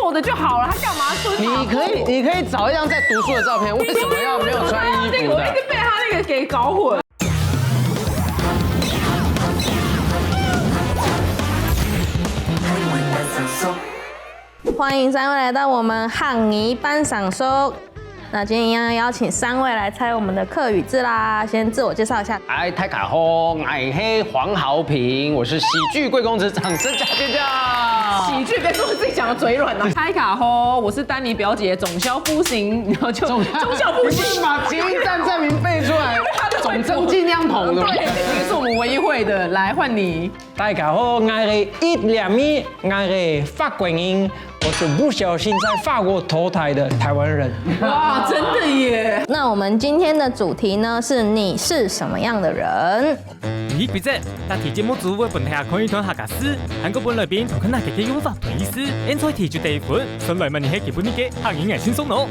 做的就好了，他干嘛蹲？你可以找一张在读书的照片，为什么要没有穿衣服的？我一直被他那个给搞混。欢迎3位来到我们汉仪班赏收。那今天一样邀请3位来猜我们的客语字啦。先自我介绍一下。哎，泰卡轰，哎嘿，黄豪平，我是喜剧贵公子，掌声加尖叫！喜剧别说自己讲的嘴软了。开卡吼，我是丹尼表姐，总销夫型，然后就中小夫型，把捷运站站名背出来，总蒸尽量捧的。对，这个是我们唯一会的。来换你。大家好，我是1.2米，我是法国人，我是不小心在法国投胎的台湾人。哇，真的耶！那我们今天的主题呢是你是什么样的人？你比赛，答题节目组為本下可以團下格斯，韓國本裏邊同佢那嘅用法同意思，因此題就第1款，上來問你係基本啲嘅客語係輕鬆咯。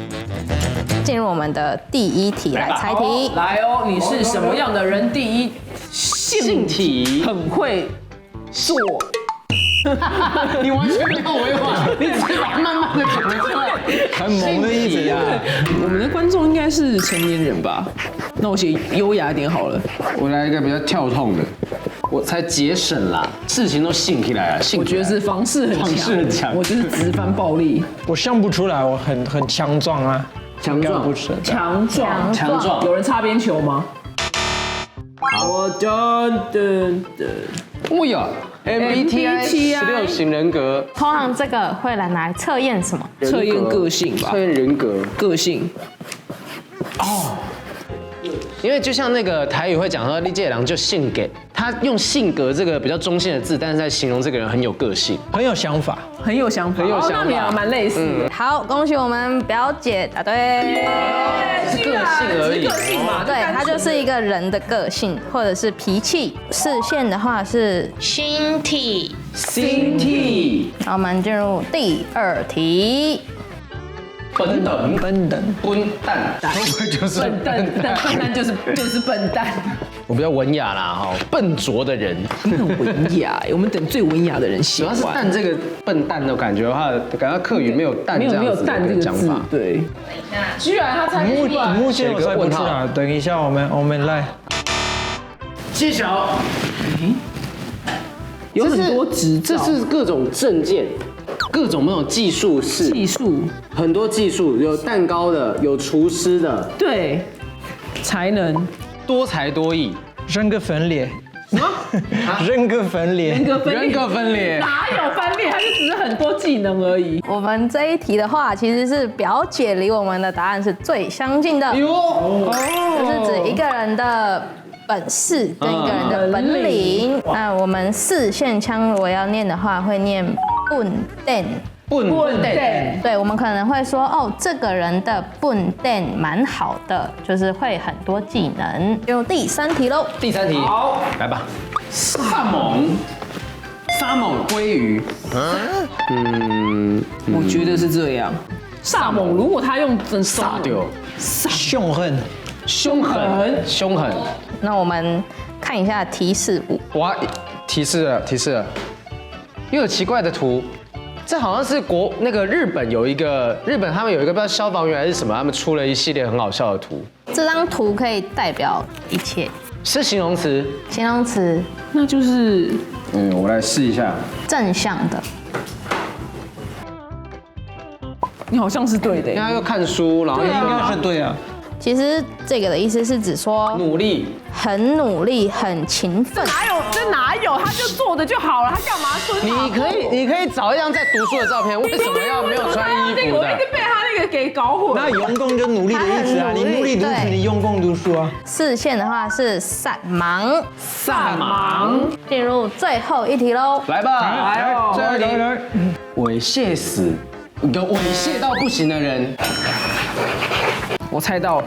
进入我们的第一题来猜题。來哦，你是什麼樣的人？第一，性體很會做。你完全没有违法，你只是把它慢慢的讲出来，很萌的意思啊。我们的观众应该是成年人吧？那我写优雅一点好了。我来一个比较跳痛的，我才节省啦，事情都兴起来了，我觉得是房事很强，我就是直翻暴力，我想不出来，我很强壮啊，强壮不是强壮。有人擦边球吗？我真的。哦呀 ，MBTI 16型人格，通常这个会拿来测验什么？测验个性吧，测验人格，个性。哦。因为就像那个台语会讲说，李介良就性格，他用性格这个比较中性的字，但是在形容这个人很有个性，很有想法。很有想法，那你俩蛮类似的。好，恭喜我们表姐答对。是个性而已，个性嘛，对，它就是一个人的个性或者是脾气。视线的话是心体。心体。好，我们进入第2题。笨蛋，笨蛋，笨蛋，会不会就是笨蛋？笨蛋就是笨蛋。我比较文雅啦，哈，笨拙的人，很文雅，我们等最文雅的人喜欢。主要是“蛋”这个笨蛋的感觉的话，感觉客语没有“蛋”这样子的讲法。对，居然他猜不出来。目前我猜不出来，等一下我们来揭晓。有很多执照，这是各种证件。各种那种技术是很多技术，有蛋糕的，有厨师的，对，才能多才多艺，人格分裂。人格分裂，人格分裂，哪有分裂？它就只是很多技能而已。我们这一题的话，其实是表姐离我们的答案是最相近的。就是指一个人的本事跟一个人的本领。那我们4线腔如果要念的话，会念笨蛋。笨蛋，对，我们可能会说哦，这个人的笨蛋蛮好的，就是会很多技能。进入第3题喽。第3题，好，来吧。沙猛鲑鱼，我觉得是这样。萨猛，如果他用真撒掉，凶狠。那我们看一下提示物。哇，提示了，又有奇怪的图。这好像是日本他们有一个不知道消防员还是什么，他们出了一系列很好笑的图。这张图可以代表一切，是形容词。形容词，那就是我来试一下。正向的。你好像是对的，因为他又看书，然后应该是对啊。其实这个的意思是指说努力，很努力，很勤奋。哪有？他就做的就好了，他干嘛蹲？你可以找一张在读书的照片，为什么要没有穿衣服的？我一直被他那个给搞混。那用功就努力的意思啊，你努力读书，你用功读书啊。4线的话是散忙。进入最后一题喽。来吧，来哦，最后一题。猥亵死一个猥亵到不行的人。我猜到了，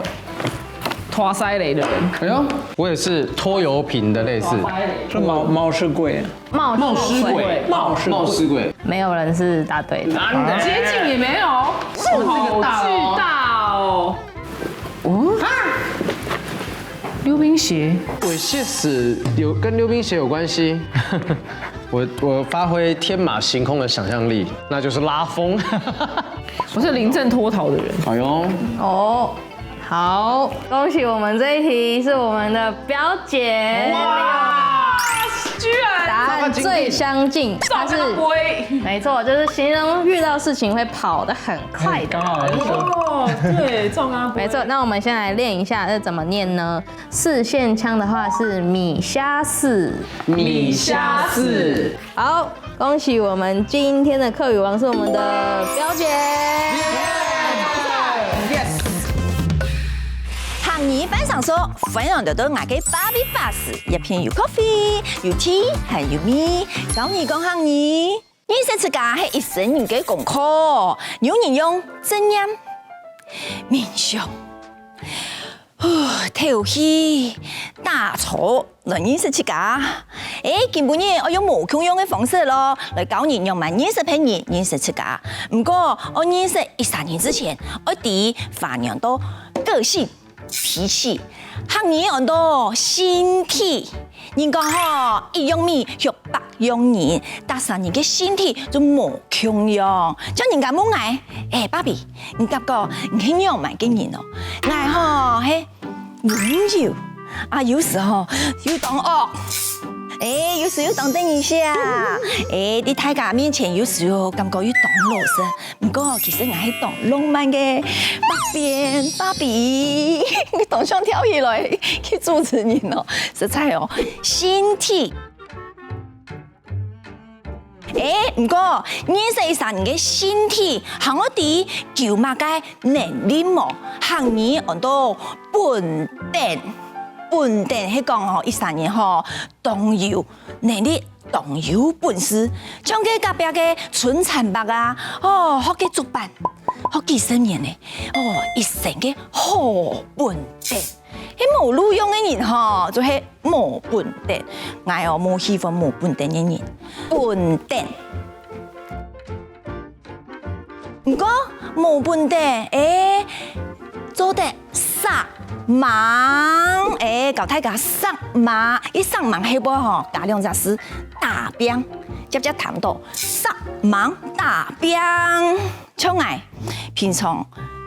拖腮雷的人。哎呦，我也是拖油瓶的类似。是冒失鬼，冒失鬼，没有人是答对的。接近也没有，好巨大哦。溜冰鞋，猥亵死跟溜冰鞋有关系。我发挥天马行空的想象力，那就是拉风。我是临阵脱逃的人。哎呦，哦，好，恭喜我们这一题是我们的表姐。哇，居然答案最相近，它是没错，就是形容遇到事情会跑得很快的。刚好哦，对，中啊，没错，那我们先来练一下，这怎么念呢？四线腔的话是米虾四，米虾四。好，恭喜我们今天的课语王是我们的表姐。行业班上说，分享得到我嘅芭比巴士，一片有 coffee， 有 tea， 还有米。教你讲行业，认识自家係一生人嘅功課，有人用正念、冥想、調氣、打坐來認識自家。根本呢，我用無窮用嘅方式咯，來教人用埋認識朋友、認識自家。不過我認識13年之前，我第發揚到個性。脾氣，行業很多身體。人講吼，一用米學百用人，但是人嘅身體就無窮用。將人家問我，爸比，你感覺你係樣蠻驚人哦？我吼係溫柔，有時候又當惡。有時要當等一下，喺大家面前有時候感覺要當老實，不過其實我係當浪漫嘅芭比，你當上跳起來去主持人哦，實在哦，身體。不過認識一下人嘅身體，行我哋叫乜嘅能力麼？行你很多本定。本定係講吼，13年吼，當有能力，當有本事，像佢隔壁嘅春殘白啊，學嘅足板，學幾十年咧，一生嘅好本定，係無路用嘅人吼，就係無本定，我冇喜歡無本定嘅人，本定。唔過無本定，做得撒忙，搞大家上忙，一上忙係波吼，加兩隻字大兵，接談到上忙大兵，像我平常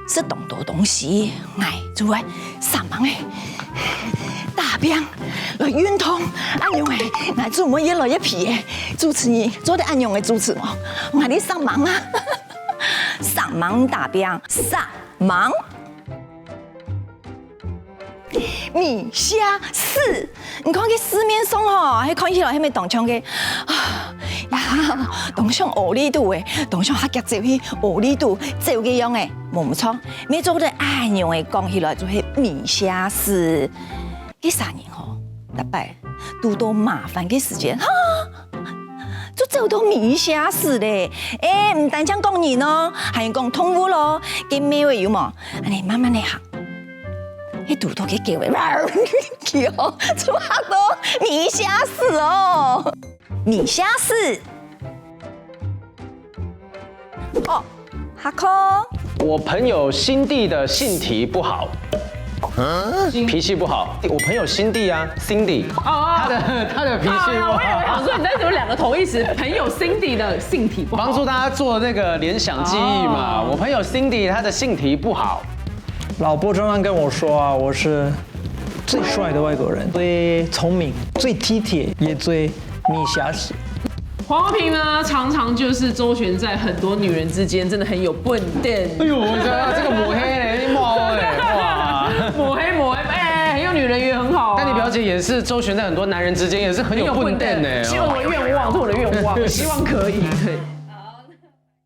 是懂多東西，我就會上忙誒大兵來運動，按樣誒，我做乜嘢來一皮誒主持人做得按樣嘅主持嘛，我哋上忙啊，上忙大兵，上忙。米蝦四，你看佢市面上吼，係看起來係咪當唱嘅呀？當唱學呢度嘅，當唱客家走去學呢度走嘅樣嘅，冇錯。咩做得按樣嘅講起來就係米蝦四。呢3年吼，特別遇到麻煩嘅時間，就走到米蝦四咧。唔單止講人咯，還講動物咯，嘅咩會有嘛？你慢慢嚟行。一讀到嘅機會，叫出嚇到米蝦四哦，米蝦四。哦，哈克，我朋友辛弟的性體不好，脾氣不好。我朋友辛弟啊 ，Cindy， 他的脾氣不好。我以為想說你在有兩個同義詞，朋友 Cindy 的性體不好，幫助大家做那個聯想記憶嘛。我朋友 Cindy 他的性體不好。老婆常常跟我說啊，我是最帥的外國人，最聰明、最體貼，也最米蝦死。黃豪平呢，常常就是周旋在很多女人之間，真的很有笨蛋。哎呦，我覺得這個抹黑嘞，你抹哎，哇，抹黑，很有女人緣，很好。但你表姐也是周旋在很多男人之間，也是很有笨蛋呢。是我的願望，是我的願望，希望可以。對。